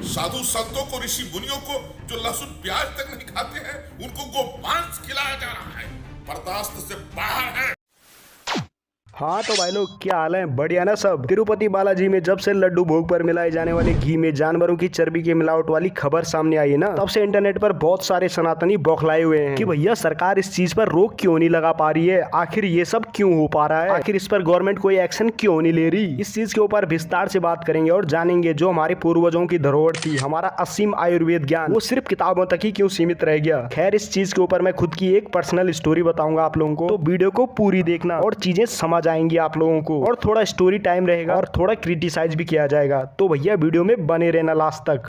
साधु संतों को, ऋषि मुनियों को जो लहसुन प्याज तक नहीं खाते हैं, उनको गोमांस खिलाया जा रहा है। बर्दाश्त से बाहर है। हाँ तो भाई लोग, क्या हाल है? बढ़िया ना सब। तिरुपति बालाजी में जब से लड्डू भोग पर मिलाए जाने वाले घी में जानवरों की चर्बी की मिलावट वाली खबर सामने आई है ना, तब से इंटरनेट पर बहुत सारे सनातनी बौखलाए हुए हैं कि भैया सरकार इस चीज पर रोक क्यों नहीं लगा पा रही है, आखिर ये सब क्यों हो पा रहा है, आखिर इस पर गवर्नमेंट कोई एक्शन क्यों नहीं ले रही। इस चीज के ऊपर विस्तार से बात करेंगे और जानेंगे जो हमारे पूर्वजों की धरोहर थी, हमारा असीम आयुर्वेद ज्ञान, वो सिर्फ किताबों तक ही क्यों सीमित रह गया। खैर, इस चीज के ऊपर मैं खुद की एक पर्सनल स्टोरी बताऊंगा आप लोगों को, तो वीडियो को पूरी देखना और चीजें समझ आएंगी आप लोगों को, और थोड़ा स्टोरी टाइम रहेगा और थोड़ा क्रिटिसाइज भी किया जाएगा। तो भैया वीडियो में बने रहना लास्ट तक।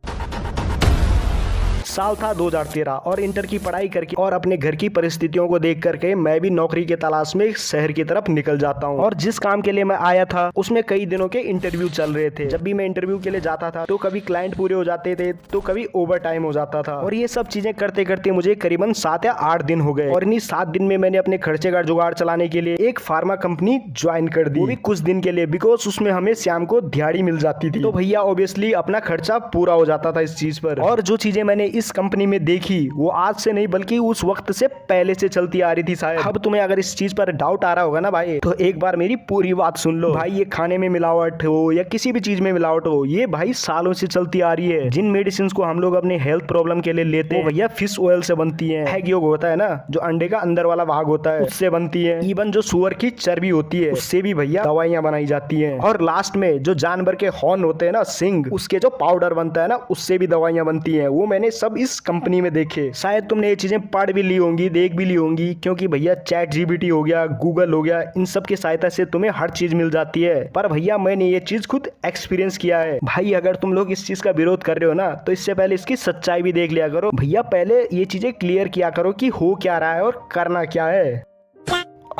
साल था 2013 और इंटर की पढ़ाई करके और अपने घर की परिस्थितियों को देख करके मैं भी नौकरी के तलाश में शहर की तरफ निकल जाता हूँ। और जिस काम के लिए मैं आया था उसमें कई दिनों के इंटरव्यू चल रहे थे। जब भी मैं इंटरव्यू के लिए जाता था तो कभी क्लाइंट पूरे हो जाते थे तो कभी ओवर टाइम हो जाता था, और ये सब चीजें करते करते मुझे करीबन 7 या 8 दिन हो गए। और इन्हीं 7 दिन में मैंने अपने खर्चे का जुगाड़ चलाने के लिए एक फार्मा कंपनी ज्वाइन कर दी, वो भी कुछ दिन के लिए, बिकॉज उसमें हमें शाम को दिहाड़ी मिल जाती थी। तो भैया ऑब्वियसली अपना खर्चा पूरा हो जाता था इस चीज पर। और जो चीजें मैंने इस कंपनी में देखी वो आज से नहीं बल्कि उस वक्त से पहले से चलती आ रही थी शायद। अब तुम्हें अगर इस चीज पर डाउट आ रहा होगा ना भाई, तो एक बार मेरी पूरी बात सुन लो भाई। ये खाने में मिलावट हो या किसी भी चीज में मिलावट हो, ये भाई सालों से चलती आ रही है। जिन मेडिसिन को हम लोग अपने हेल्थ प्रॉब्लम के लिए लेते हैं भैया फिश ऑयल से बनती है। एग योग होता है ना, जो अंडे का अंदर वाला भाग होता है, उससे बनती है। इवन जो सुअर की चर्बी होती है उससे भी भैया दवाइयां बनाई जाती है। और लास्ट में जो जानवर के हॉर्न होते हैं ना, सिंग, उसके जो पाउडर बनता है ना, उससे भी दवाइयां बनती है। वो मैंने सब इस कंपनी में देखे। शायद तुमने ये चीजें पढ़ भी ली होंगी, देख भी ली होंगी, क्योंकि भैया चैट जीपीटी हो गया, गूगल हो गया, इन सब की सहायता से तुम्हें हर चीज मिल जाती है। पर भैया मैंने ये चीज खुद एक्सपीरियंस किया है भाई। अगर तुम लोग इस चीज का विरोध कर रहे हो ना, तो इससे पहले इसकी सच्चाई भी देख लिया करो भैया। पहले ये चीजें क्लियर किया करो कि हो क्या रहा है और करना क्या है।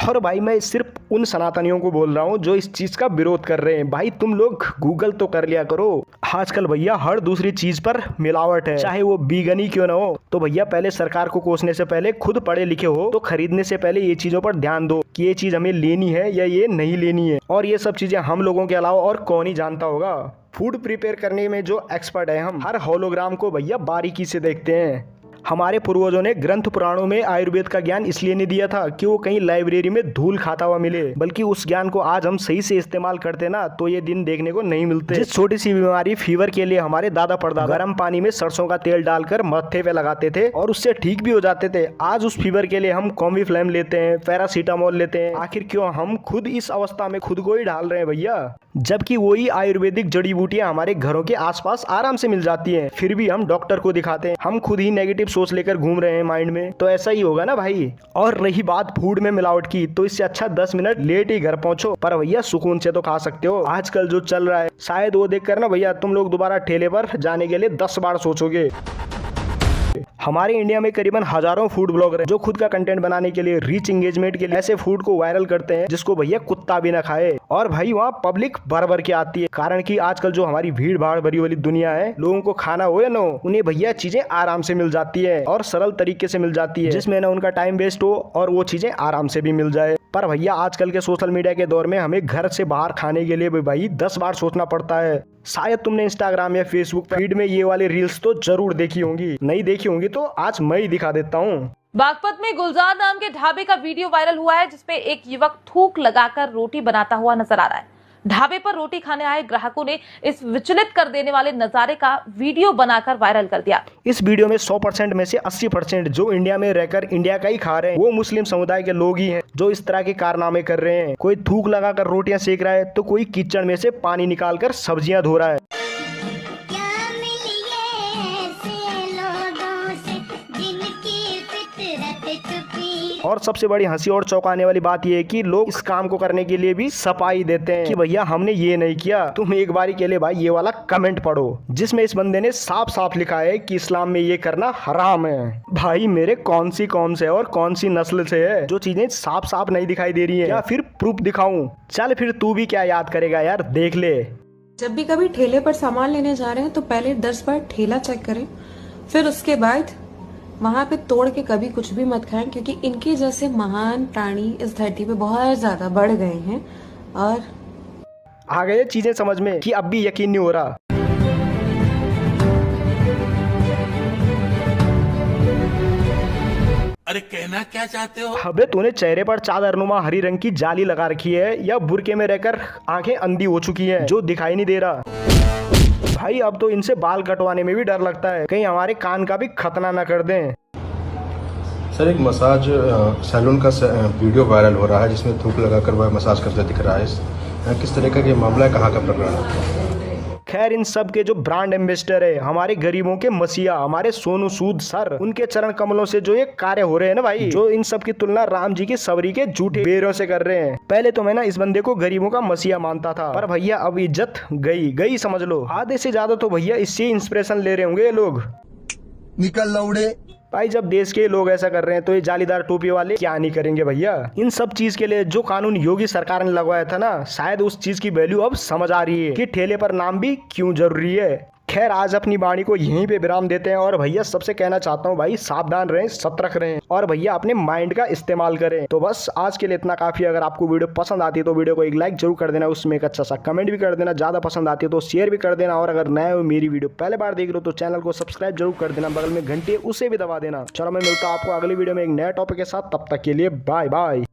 और भाई मैं सिर्फ उन सनातनियों को बोल रहा हूँ जो इस चीज का विरोध कर रहे हैं। भाई तुम लोग गूगल तो कर लिया करो। आजकल भैया हर दूसरी चीज पर मिलावट है, चाहे वो बीगन ही क्यों ना हो। तो भैया पहले सरकार को कोसने से पहले खुद पढ़े लिखे हो तो खरीदने से पहले ये चीजों पर ध्यान दो कि ये चीज हमें लेनी है या ये नहीं लेनी है। और ये सब चीजें हम लोगों के अलावा और कौन ही जानता होगा। फूड प्रिपेयर करने में जो एक्सपर्ट है, हम हर होलोग्राम को भैया बारीकी से देखते हैं। हमारे पूर्वजों ने ग्रंथ पुराणों में आयुर्वेद का ज्ञान इसलिए नहीं दिया था कि वो कहीं लाइब्रेरी में धूल खाता हुआ मिले, बल्कि उस ज्ञान को आज हम सही से इस्तेमाल करते ना तो ये दिन देखने को नहीं मिलते। जिस छोटी सी बीमारी फीवर के लिए हमारे दादा परदादा गर्म पानी में सरसों का तेल डालकर मत्थे पे लगाते थे और उससे ठीक भी हो जाते थे, आज उस फीवर के लिए हम कॉम्बिफ्लेम लेते हैं, पैरासीटामोल लेते हैं। आखिर क्यों हम खुद इस अवस्था में खुद को ही ढाल रहे हैं भैया, जबकि वही आयुर्वेदिक जड़ी बूटियां हमारे घरों के आसपास आराम से मिल जाती हैं। फिर भी हम डॉक्टर को दिखाते हैं, हम खुद ही नेगेटिव सोच लेकर घूम रहे हैं माइंड में। तो ऐसा ही होगा ना भाई। और रही बात फूड में मिलावट की, तो इससे अच्छा 10 मिनट लेट ही घर पहुंचो, पर भैया सुकून से तो खा सकते हो। आजकल जो चल रहा है शायद वो देखकर ना भैया तुम लोग दोबारा ठेले पर जाने के लिए 10 बार सोचोगे। हमारे इंडिया में करीबन हजारों फूड ब्लॉगर हैं जो खुद का कंटेंट बनाने के लिए, रीच एंगेजमेंट के लिए ऐसे फूड को वायरल करते हैं जिसको भैया कुत्ता भी ना खाए। और भाई वहाँ पब्लिक भर भर के आती है, कारण कि आजकल जो हमारी भीड़ भाड़ भरी वाली दुनिया है, लोगों को खाना हो या ना हो, उन्हें भैया चीजें आराम से मिल जाती है और सरल तरीके से मिल जाती है, जिसमें ना उनका टाइम वेस्ट हो और वो चीजें आराम से भी मिल जाए। पर भैया आजकल के सोशल मीडिया के दौर में हमें घर से बाहर खाने के लिए भी भाई 10 बार सोचना पड़ता है। शायद तुमने इंस्टाग्राम या फेसबुक फीड में ये वाले रील्स तो जरूर देखी होंगी, नहीं देखी होंगी तो आज मैं ही दिखा देता हूँ। बागपत में गुलजार नाम के ढाबे का वीडियो वायरल हुआ है, जिसमें एक युवक थूक लगाकर रोटी बनाता हुआ नजर आ रहा है। ढाबे पर रोटी खाने आए ग्राहकों ने इस विचलित कर देने वाले नजारे का वीडियो बनाकर वायरल कर दिया। इस वीडियो में 100% में से 80% जो इंडिया में रहकर इंडिया का ही खा रहे हैं वो मुस्लिम समुदाय के लोग ही हैं जो इस तरह के कारनामे कर रहे हैं। कोई थूक लगाकर रोटियां सेक रहा है तो कोई किचन में से पानी निकालकर सब्जियां धो रहा है। और सबसे बड़ी हंसी और चौंकाने वाली बात यह है कि लोग इस काम को करने के लिए भी सफाई देते हैं कि भैया हमने ये नहीं किया। तुम एक बारी के लिए भाई ये वाला कमेंट पढ़ो जिसमें इस बंदे ने साफ साफ लिखा है कि इस्लाम में ये करना हराम है। भाई मेरे कौन सी कौम से और कौन सी नस्ल से है जो चीजें साफ साफ नहीं दिखाई दे रही है, या फिर प्रूफ दिखाऊं? चल फिर तू भी क्या याद करेगा यार, देख ले। जब भी कभी ठेले पर सामान लेने जा रहे हैं तो पहले 10 बार ठेला चेक करें, फिर उसके बाद वहां पे तोड़ के कभी कुछ भी मत खाएं, क्योंकि इनके जैसे महान प्राणी इस धरती पे बहुत ज्यादा बढ़ गए हैं। और आ गए चीजें समझ में कि अब भी यकीन नहीं हो रहा। अरे कहना क्या चाहते हो? अबे तूने चेहरे पर चादरनुमा हरी रंग की जाली लगा रखी है या बुरके में रहकर आंखें अंधी हो चुकी हैं जो दिखाई नहीं दे रहा? भाई अब तो इनसे बाल कटवाने में भी डर लगता है, कहीं हमारे कान का भी खतना न कर दें। सर एक मसाज सैलून का वीडियो वायरल हो रहा है जिसमें थूक लगाकर वह मसाज करता दिख रहा है। किस तरह का ये मामला है, कहाँ का प्रकरण है? खैर इन सब के जो ब्रांड एम्बेसडर है, हमारे गरीबों के मसीहा, हमारे सोनू सूद सर, उनके चरण कमलों से जो ये कार्य हो रहे हैं ना भाई, जो इन सब की तुलना राम जी की सबरी के झूठे बेरों से कर रहे हैं। पहले तो मैं ना इस बंदे को गरीबों का मसीहा मानता था, पर भैया अब इज्जत गई समझ लो। आधे से ज्यादा तो भैया इससे इंस्पिरेशन ले रहे होंगे ये लोग। निकल लौड़े भाई जब देश के लोग ऐसा कर रहे हैं तो ये जालीदार टोपी वाले क्या नहीं करेंगे भैया। इन सब चीज के लिए जो कानून योगी सरकार ने लगवाया था ना, शायद उस चीज की वैल्यू अब समझ आ रही है कि ठेले पर नाम भी क्यों जरूरी है। खैर आज अपनी वाणी को यहीं पे विराम देते हैं और भैया सबसे कहना चाहता हूँ भाई सावधान रहें, सतर्क रहें और भैया अपने माइंड का इस्तेमाल करें। तो बस आज के लिए इतना काफी। अगर आपको वीडियो पसंद आती है तो वीडियो को एक लाइक जरूर कर देना, उसमें एक अच्छा सा कमेंट भी कर देना, ज्यादा पसंद आती है तो शेयर भी कर देना, और अगर नए हो मेरी वीडियो पहले बार देख रहे हो तो चैनल को सब्सक्राइब जरूर कर देना, बगल में घंटी उसे भी दबा देना। चलो मैं मिलता हूँ आपको अगली वीडियो में एक नया टॉपिक के साथ, तब तक के लिए बाय बाय।